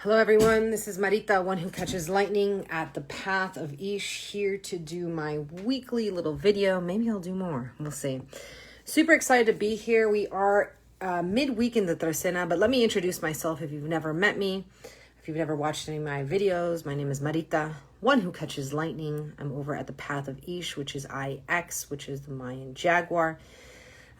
Hello everyone, this is Marita, one who catches lightning at the Path of Ish, here to do my weekly little video. Maybe I'll do more, we'll see. Super excited to be here. We are midweek in the Trecena, but let me introduce myself if you've never met me. If you've never watched any of my videos, my name is Marita, one who catches lightning. I'm over at the Path of Ish, which is IX, which is the Mayan Jaguar.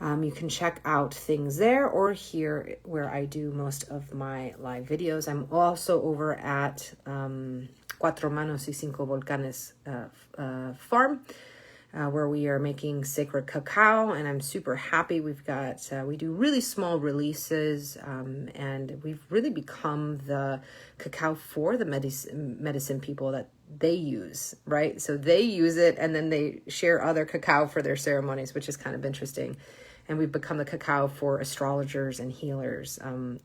You can check out things there or here where I do most of my live videos. I'm also over at Cuatro Manos y Cinco Volcanes farm, where we are making sacred cacao, and I'm super happy. We do really small releases, and we've really become the cacao for the medicine people that they use, right? So they use it and then they share other cacao for their ceremonies, which is kind of interesting. And we've become the cacao for astrologers and healers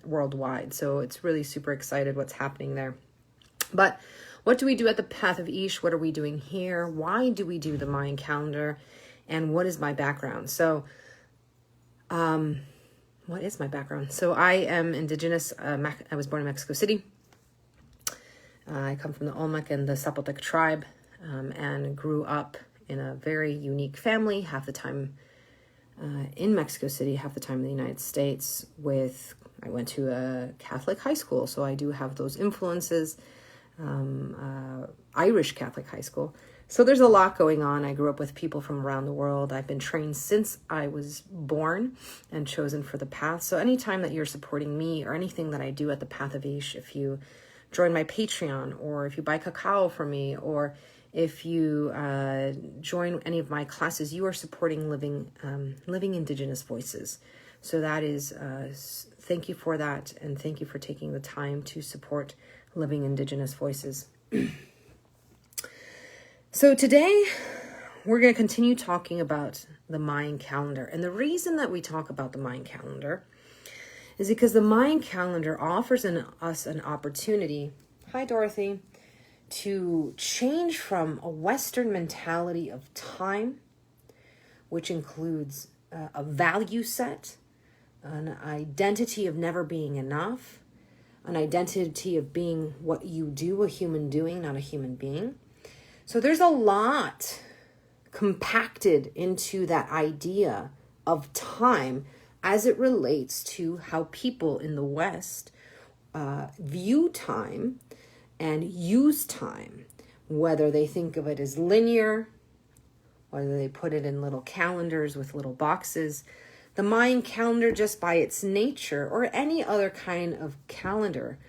worldwide. So it's really super excited what's happening there. But what do we do at the Path of Ish? What are we doing here? Why do we do the Mayan calendar? And what is my background? So what is my background? So I am indigenous. I was born in Mexico City. I come from the Olmec and the Zapotec tribe, and grew up in a very unique family, half the time in Mexico City, half the time in the United States. I went to a Catholic high school, so I do have those influences, Irish Catholic high school. So there's a lot going on. I grew up with people from around the world. I've been trained since I was born and chosen for the path. So anytime that you're supporting me or anything that I do at the Path of Ish, if you join my Patreon, or if you buy cacao from me, or if you join any of my classes, you are supporting living indigenous voices. So that is, thank you for that. And thank you for taking the time to support living indigenous voices. So today we're going to continue talking about the Mayan calendar. And the reason that we talk about the Mayan calendar is because the Mayan calendar offers us an opportunity. Hi, Dorothy. To change from a Western mentality of time, which includes a value set, an identity of never being enough, an identity of being what you do, a human doing, not a human being. So there's a lot compacted into that idea of time as it relates to how people in the West view time and use time, whether they think of it as linear, whether they put it in little calendars with little boxes. The Mayan calendar, just by its nature, or any other kind of calendar,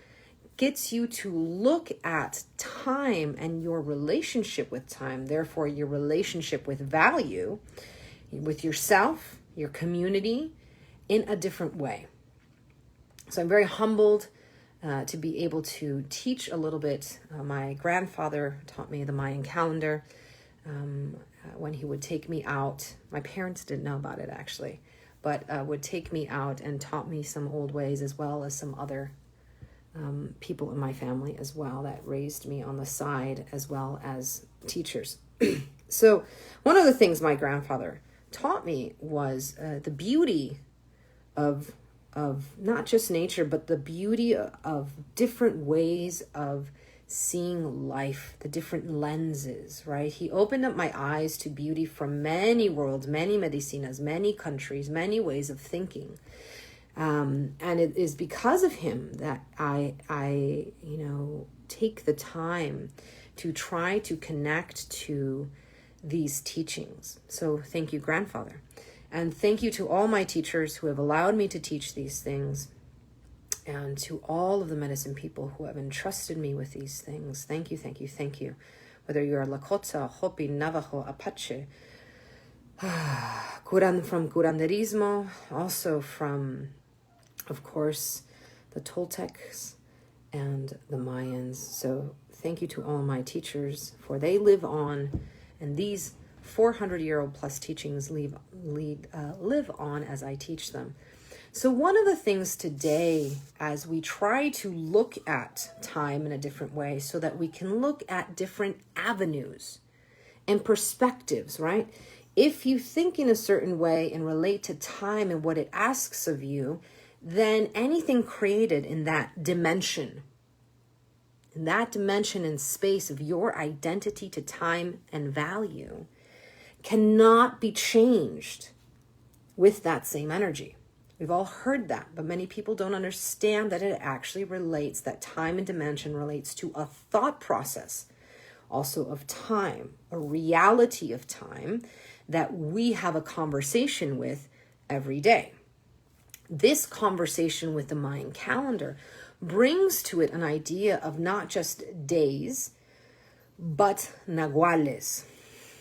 gets you to look at time and your relationship with time, therefore your relationship with value, with yourself, your community, in a different way. So I'm very humbled to be able to teach a little bit. My grandfather taught me the Mayan calendar when he would take me out. My parents didn't know about it actually, but would take me out and taught me some old ways, as well as some other people in my family as well that raised me on the side, as well as teachers. So one of the things my grandfather taught me was the beauty of not just nature, but the beauty of different ways of seeing life, the different lenses, right? He opened up my eyes to beauty from many worlds, many medicinas, many countries, many ways of thinking. And it is because of him that I take the time to try to connect to these teachings. So thank you, grandfather. And thank you to all my teachers who have allowed me to teach these things, and to all of the medicine people who have entrusted me with these things. Thank you, thank you, thank you. Whether you're Lakota, Hopi, Navajo, Apache, from curanderismo, also from, of course, the Toltecs and the Mayans. So thank you to all my teachers, for they live on, and these 400-year-old plus teachings live on as I teach them. So one of the things today, as we try to look at time in a different way, so that we can look at different avenues and perspectives, right? If you think in a certain way and relate to time and what it asks of you, then anything created in that dimension that dimension and space of your identity to time and value cannot be changed with that same energy. We've all heard that, but many people don't understand that it actually relates, that time and dimension relates to a thought process, also of time, a reality of time that we have a conversation with every day. This conversation with the Mayan calendar brings to it an idea of not just days, but nahuales,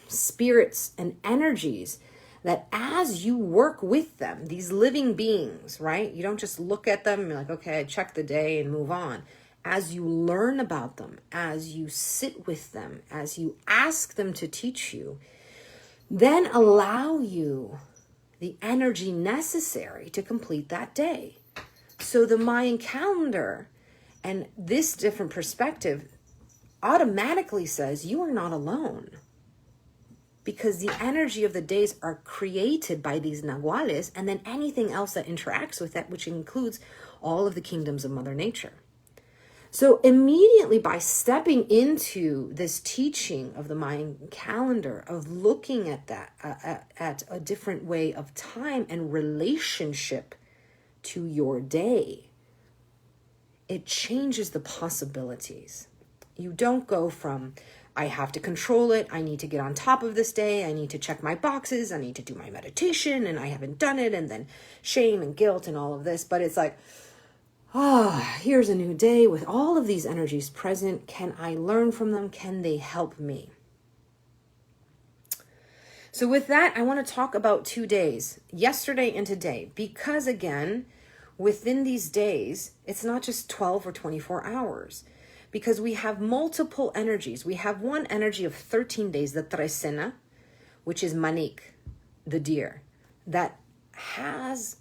spirits and energies that as you work with them, these living beings, right? You don't just look at them and be like, okay, I check the day and move on. As you learn about them, as you sit with them, as you ask them to teach you, then allow you the energy necessary to complete that day. So the Mayan calendar and this different perspective automatically says you are not alone, because the energy of the days are created by these nahuales and then anything else that interacts with that, which includes all of the kingdoms of Mother Nature. So immediately by stepping into this teaching of the Mayan calendar, of looking at that, at a different way of time and relationship to your day, it changes the possibilities. You don't go from, I have to control it, I need to get on top of this day, I need to check my boxes, I need to do my meditation, and I haven't done it, and then shame and guilt and all of this. But it's like, here's a new day with all of these energies present. Can I learn from them? Can they help me? So with that, I want to talk about 2 days, yesterday and today, because again, within these days, it's not just 12 or 24 hours. Because we have multiple energies. We have one energy of 13 days, the trecena, which is manik, the deer, that has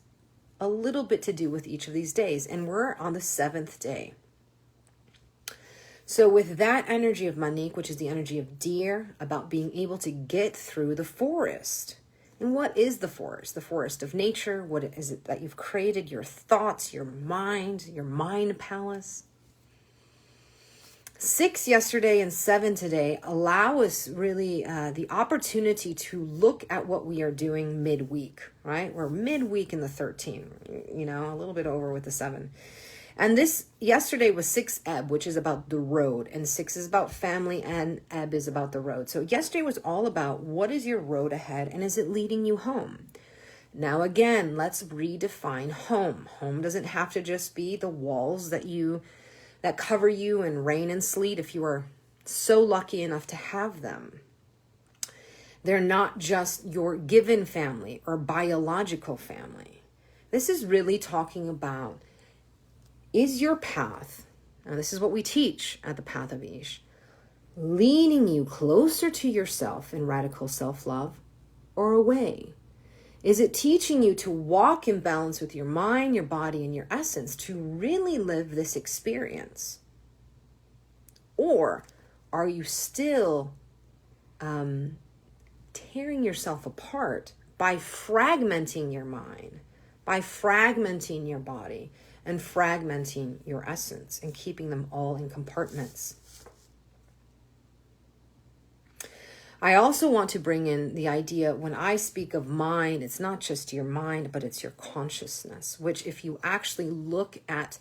a little bit to do with each of these days. And we're on the 7th day. So with that energy of manik, which is the energy of deer, about being able to get through the forest. And what is the forest? The forest of nature. What is it that you've created? Your thoughts, your mind palace. 6 yesterday and 7 today allow us really the opportunity to look at what we are doing midweek, right? We're midweek in the 13, a little bit over with the 7. And this yesterday was 6 Ebb, which is about the road, and 6 is about family, and Ebb is about the road. So yesterday was all about what is your road ahead, and is it leading you home? Now again, let's redefine home. Home doesn't have to just be the walls that cover you in rain and sleet if you are so lucky enough to have them. They're not just your given family or biological family. This is really talking about, is your path, and this is what we teach at the Path of Ish, leading you closer to yourself in radical self-love or away? Is it teaching you to walk in balance with your mind, your body, and your essence to really live this experience? Or are you still tearing yourself apart by fragmenting your mind, by fragmenting your body, and fragmenting your essence and keeping them all in compartments? I also want to bring in the idea, when I speak of mind, it's not just your mind, but it's your consciousness, which if you actually look at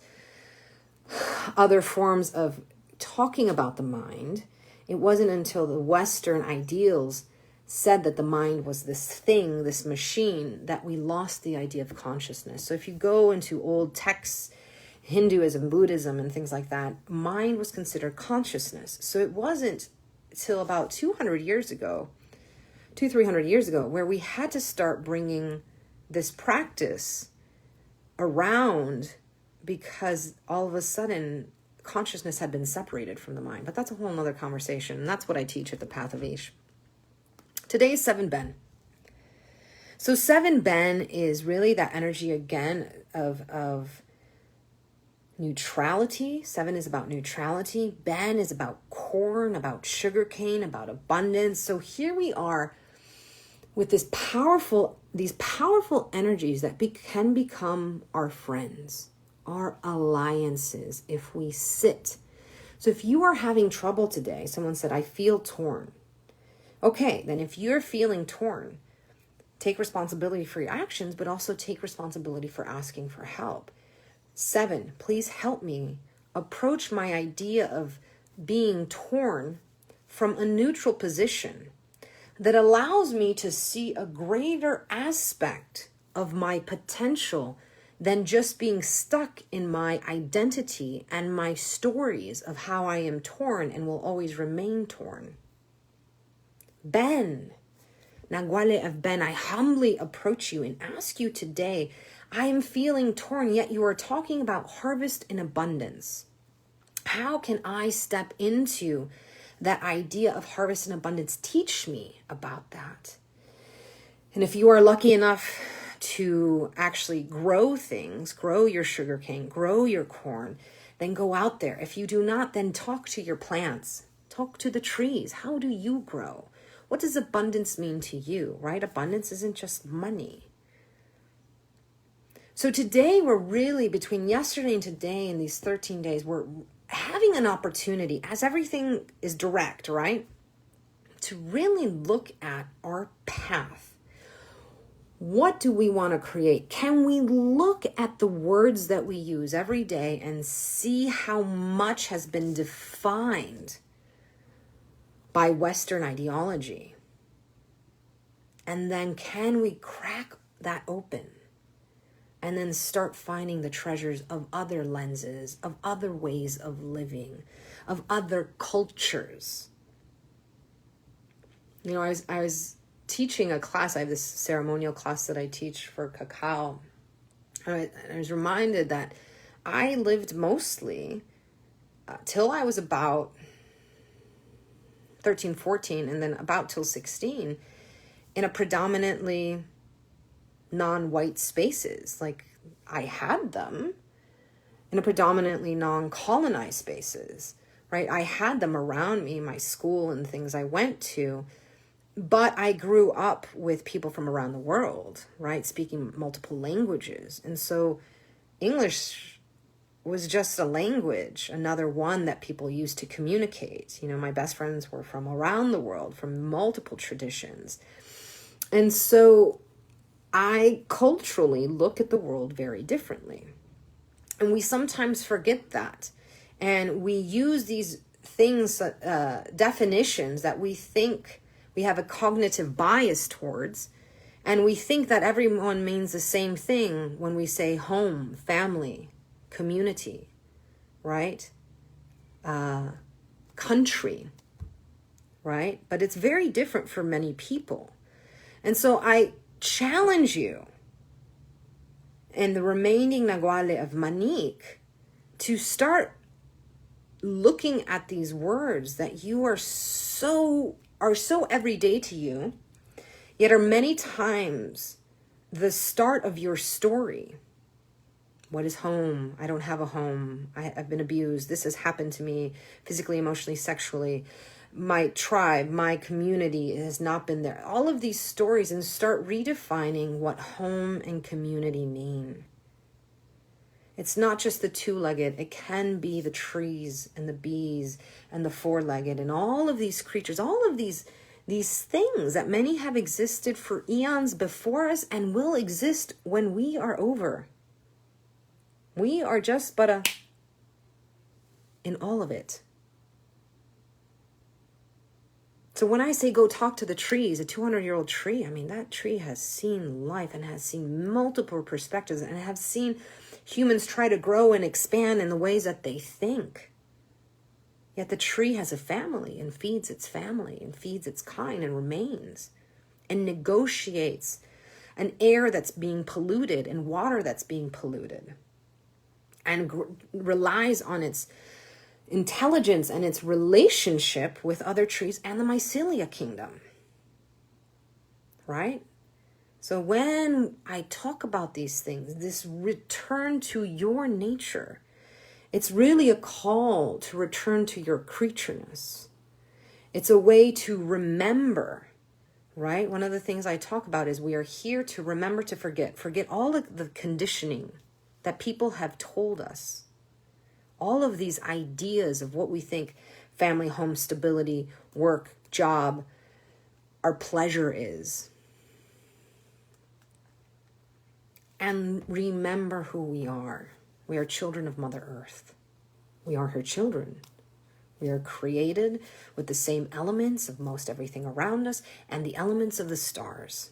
other forms of talking about the mind, it wasn't until the Western ideals said that the mind was this thing, this machine, that we lost the idea of consciousness. So if you go into old texts, Hinduism, Buddhism, and things like that, mind was considered consciousness. So it wasn't till about 300 years ago, where we had to start bringing this practice around, because all of a sudden consciousness had been separated from the mind. But that's a whole nother conversation. And that's what I teach at the Path of Ish. Today is 7 Ben. So 7 Ben is really that energy again of neutrality. 7 is about neutrality. Ben is about corn, about sugarcane, about abundance. So here we are with these powerful energies that can become our friends, our alliances, if we sit. So if you are having trouble today, someone said, I feel torn. Okay, then if you're feeling torn, take responsibility for your actions, but also take responsibility for asking for help. 7, please help me approach my idea of being torn from a neutral position that allows me to see a greater aspect of my potential than just being stuck in my identity and my stories of how I am torn and will always remain torn. Ben, nahuale of Ben, I humbly approach you and ask you today, I am feeling torn, yet you are talking about harvest in abundance. How can I step into that idea of harvest in abundance? Teach me about that. And if you are lucky enough to actually grow things, grow your sugarcane, grow your corn, then go out there. If you do not, then talk to your plants, talk to the trees. How do you grow? What does abundance mean to you, right? Abundance isn't just money. So today we're really, between yesterday and today in these 13 days, we're having an opportunity, as everything is direct, right? To really look at our path. What do we want to create? Can we look at the words that we use every day and see how much has been defined by Western ideology? And then can we crack that open and then start finding the treasures of other lenses, of other ways of living, of other cultures? You know, I was teaching a class. I have this ceremonial class that I teach for cacao. And I was reminded that I lived mostly till I was about 13, 14, and then about till 16 in a predominantly non-white spaces. Like, I had them in a predominantly non-colonized spaces, right? I had them around me, my school and things I went to, but I grew up with people from around the world, right? Speaking multiple languages. And so English was just a language, another one that people used to communicate. You know, my best friends were from around the world, from multiple traditions. And so I culturally look at the world very differently. And we sometimes forget that. And we use these things, definitions that we think we have a cognitive bias towards. And we think that everyone means the same thing when we say home, family, community, right? Country, right? But it's very different for many people. And so I challenge you in the remaining nahuale of Manik to start looking at these words that you are so everyday to you, yet are many times the start of your story. What is home? I don't have a home. I've been abused. This has happened to me physically, emotionally, sexually. My tribe, my community has not been there. All of these stories, and start redefining what home and community mean. It's not just the two-legged. It can be the trees and the bees and the four-legged and all of these creatures, all of these things that many have existed for eons before us and will exist when we are over. We are just but in all of it. So when I say go talk to the trees, a 200-year-old tree, I mean, that tree has seen life and has seen multiple perspectives and have seen humans try to grow and expand in the ways that they think. Yet the tree has a family and feeds its family and feeds its kind and remains and negotiates an air that's being polluted and water that's being polluted and relies on its intelligence and its relationship with other trees and the mycelia kingdom, right? So when I talk about these things, this return to your nature, it's really a call to return to your creatureness. It's a way to remember, right? One of the things I talk about is we are here to remember to forget all of the conditioning that people have told us, All of these ideas of what we think family, home, stability, work, job, our pleasure is. And remember who we are. We are children of Mother Earth. We are her children. We are created with the same elements of most everything around us and the elements of the stars.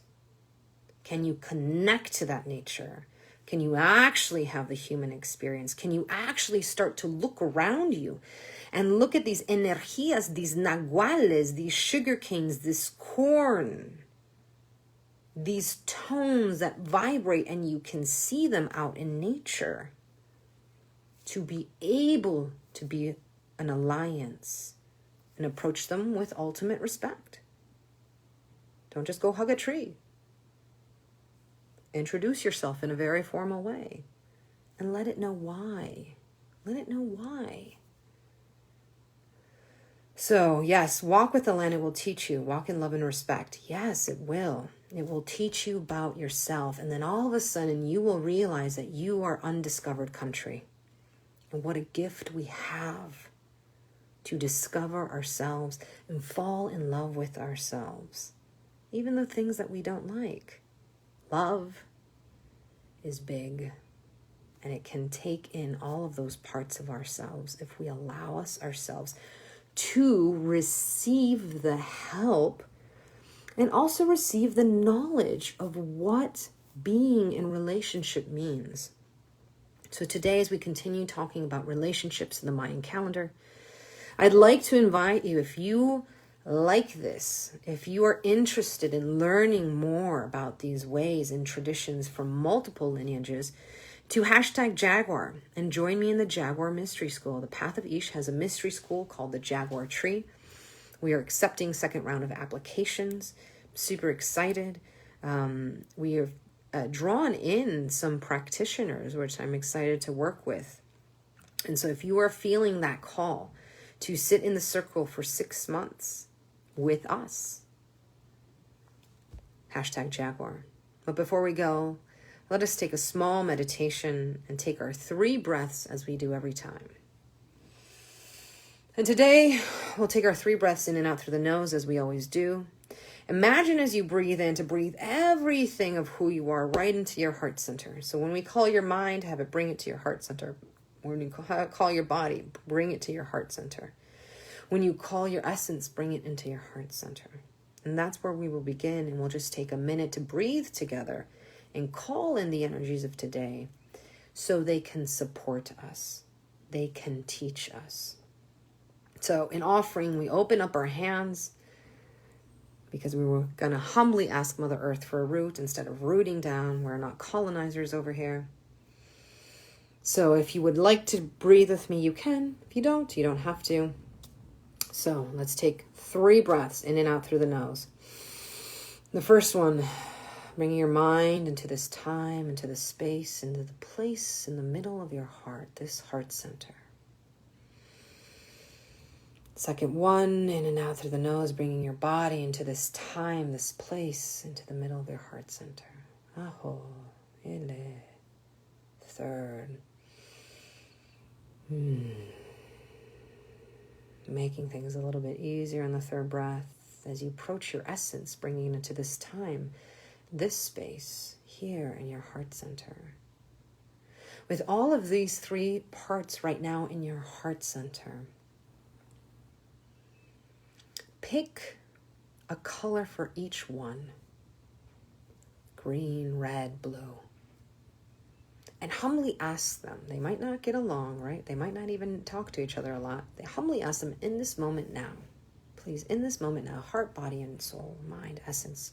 Can you connect to that nature? Can you actually have the human experience? Can you actually start to look around you and look at these energías, these nahuales, these sugar canes, this corn, these tones that vibrate, and you can see them out in nature, to be able to be an alliance and approach them with ultimate respect. Don't just go hug a tree. Introduce yourself in a very formal way and let it know why. Let it know why. So, yes, walk with the land. It will teach you. Walk in love and respect. Yes, it will. It will teach you about yourself. And then all of a sudden you will realize that you are undiscovered country. And what a gift we have to discover ourselves and fall in love with ourselves. Even the things that we don't like. Love is big, and it can take in all of those parts of ourselves if we allow ourselves to receive the help and also receive the knowledge of what being in relationship means. So today, as we continue talking about relationships in the Mayan calendar, I'd like to invite you, if you like this, if you are interested in learning more about these ways and traditions from multiple lineages, to #Jaguar and join me in the Jaguar Mystery School. The Path of Ish has a mystery school called the Jaguar Tree. We are accepting second round of applications. Super excited. We have drawn in some practitioners, which I'm excited to work with. And so if you are feeling that call to sit in the circle for 6 months with us, #Jaguar. But before we go, let us take a small meditation and take our 3 breaths as we do every time. And today, we'll take our 3 breaths in and out through the nose as we always do. Imagine as you breathe in to breathe everything of who you are right into your heart center. So when we call your mind, have it bring it to your heart center. When you call your body, bring it to your heart center. When you call your essence, bring it into your heart center. And that's where we will begin, and we'll just take a minute to breathe together and call in the energies of today so they can support us. They can teach us. So in offering, we open up our hands because we were going to humbly ask Mother Earth for a root instead of rooting down. We're not colonizers over here. So if you would like to breathe with me, you can. If you don't have to. So let's take 3 breaths in and out through the nose. The first one, bringing your mind into this time, into this space, into the place in the middle of your heart, this heart center. Second one, in and out through the nose, bringing your body into this time, this place, into the middle of your heart center. Aho, ele. Third. Making things a little bit easier on the 3rd breath as you approach your essence, bringing it into this time, this space here in your heart center. With all of these 3 parts right now in your heart center, pick a color for each one. Green, red, blue. And humbly ask them. They might not get along, right? They might not even talk to each other a lot. They humbly ask them in this moment now. Please, in this moment now, heart, body, and soul, mind, essence.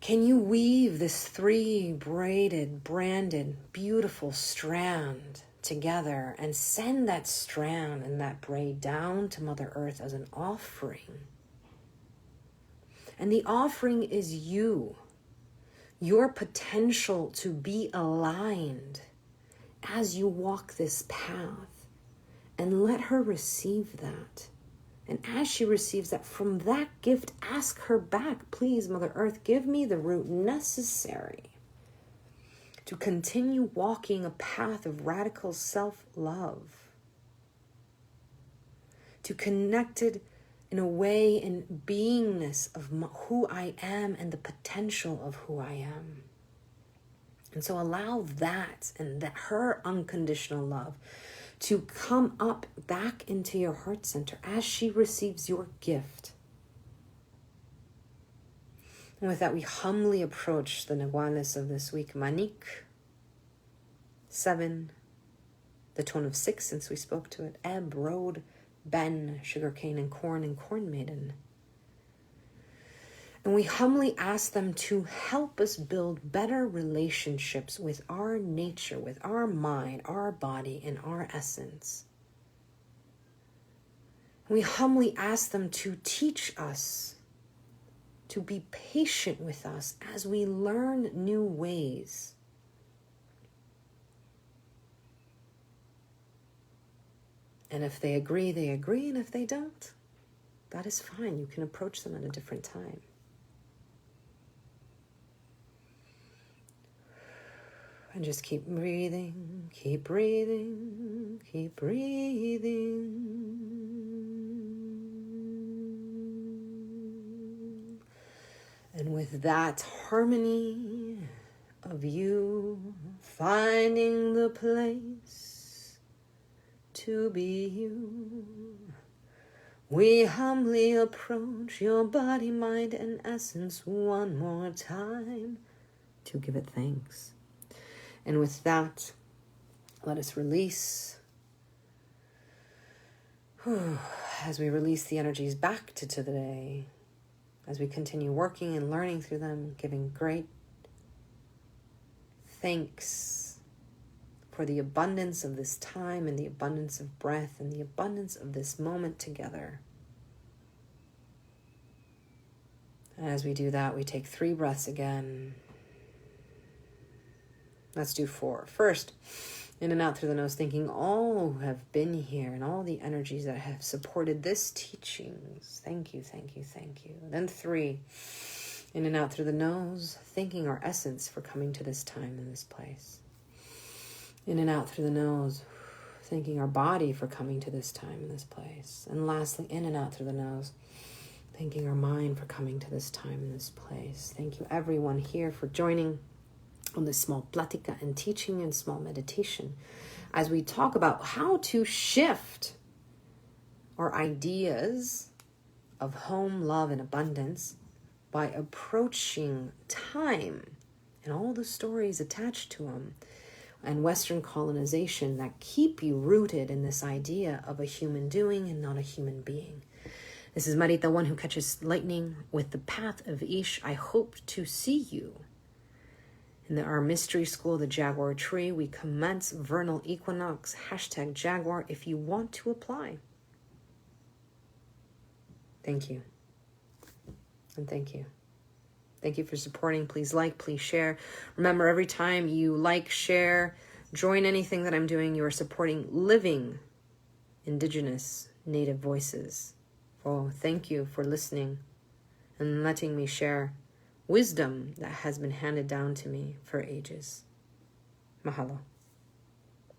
Can you weave this 3 braided, branded, beautiful strand together and send that strand and that braid down to Mother Earth as an offering? And the offering is you. Your potential to be aligned as you walk this path, and let her receive that. And as she receives that, from that gift, ask her back, please, Mother Earth, give me the root necessary to continue walking a path of radical self-love, to connect it in a way in beingness of who I am and the potential of who I am. And so allow that and that her unconditional love to come up back into your heart center as she receives your gift. And with that, we humbly approach the nahuales of this week. Manik, 7, the tone of 6 since we spoke to it. Ebb, road, ben, sugarcane and corn maiden. And we humbly ask them to help us build better relationships with our nature, with our mind, our body, and our essence. We humbly ask them to teach us to be patient with us as we learn new ways. And if they agree, they agree. And if they don't, that is fine. You can approach them at a different time. And just keep breathing, keep breathing, keep breathing. And with that harmony of you finding the place to be you, we humbly approach your body, mind, and essence one more time to give it thanks. And with that, let us release. As we release the energies back to today, as we continue working and learning through them, giving great thanks for the abundance of this time and the abundance of breath and the abundance of this moment together. And as we do that, we take 3 breaths again. Let's do 4. First, in and out through the nose, thanking all who have been here and all the energies that have supported this teachings. Thank you, thank you, thank you. Then 3, in and out through the nose, thanking our essence for coming to this time and this place. In and out through the nose, thanking our body for coming to this time and this place. And lastly, in and out through the nose, thanking our mind for coming to this time and this place. Thank you everyone here for joining on this small plática and teaching and small meditation as we talk about how to shift our ideas of home, love, and abundance by approaching time and all the stories attached to them and Western colonization that keep you rooted in this idea of a human doing and not a human being. This is Marita, one who catches lightning with the path of Ish. I hope to see you in our mystery school, the Jaguar Tree. We commence vernal equinox, #Jaguar, if you want to apply. Thank you. And thank you. Thank you for supporting. Please like, please share. Remember, every time you like, share, join anything that I'm doing, you are supporting living Indigenous Native voices. Oh, thank you for listening and letting me share wisdom that has been handed down to me for ages. Mahalo.